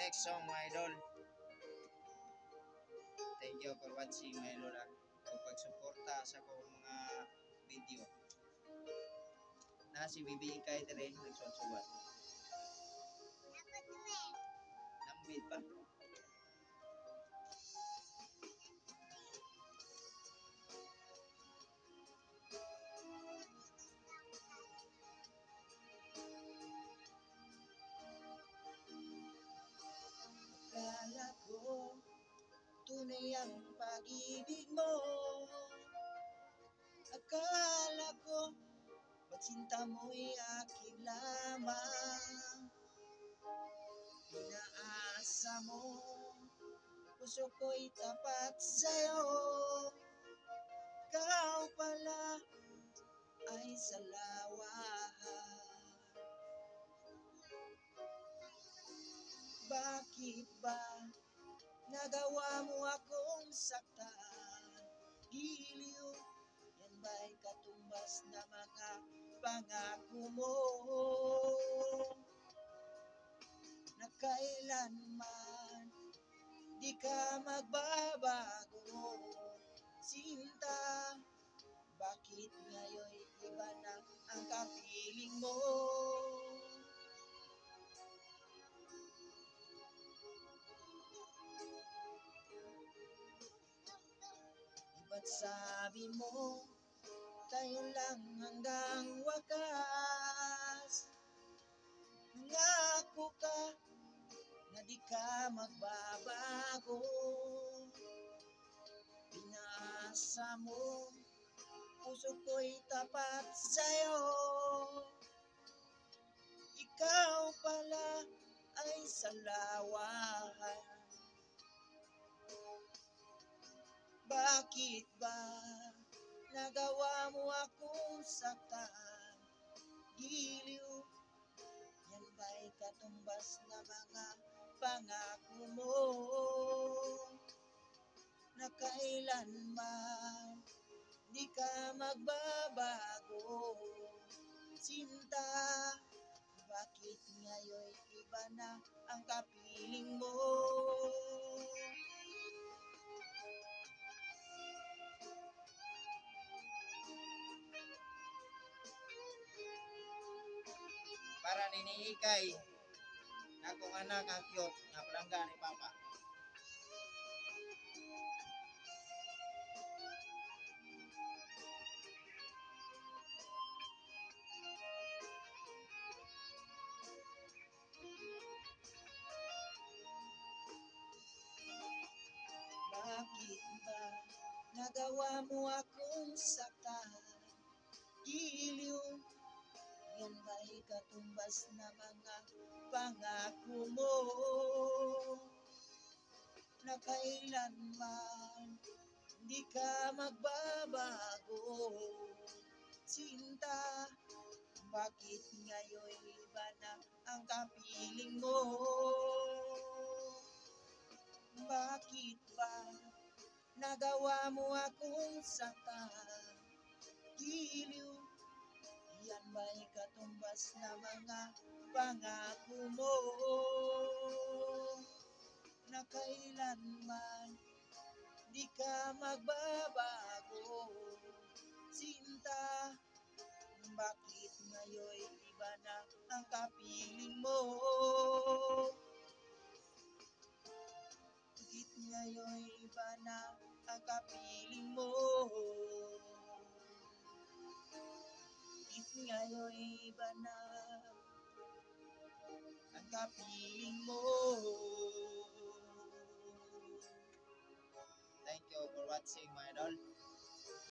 next song mga idol. Thank you for watching mga idol o pagsuporta sa akong mga video. Na si BBI kay dire nagsusubat. Nambit pa. Akala ko tunay ang pag-ibig mo. Akala ko pagsinta mo'y akin lamang. Inaasa mo puso ko'y tapat sa'yo. Ikaw pala ay salawahan. Bakit ba nagawa mo akong saktan? Giliw, yan ba'y katumbas na mga pangako mo? Na kailanman di ka magbabago, sinta. Bakit ngayon iba na ang kapiling mo? Ba't sabi mo, tayo lang hanggang wakas? Nangako ka na di ka magbabago. Pinaasa mo, puso ko'y tapat sa'yo. Ikaw pala ay salawahan. Bakit ba nagawa mo akong saktan? Giliw, yan ba'y katumbas na mga pangako mo? Na kailanman di ka magbabago, sinta. Bakit ngayon iba na ang kapiling mo? Para niniikay na kung anak ang cute na palangga ni Papa. Bakit ba nagawa mo akong saktan? Giliw, yan ba'y katumbas na mga pangako mo? Na kailanman di ka magbabago, sinta. Bakit ngayon iba na ang kapiling mo? Bakit ba nagawa mo akong saktan? Giliw, yan ba'y katumbas na mga pangako mo? Na kailanman di ka magbabago, sinta. Bakit ngayon iba na ang kapiling mo? Bakit ngayon iba na ang kapiling mo? Bakit ngayon iba na ang kapiling mo? Thank you for watching, my idol.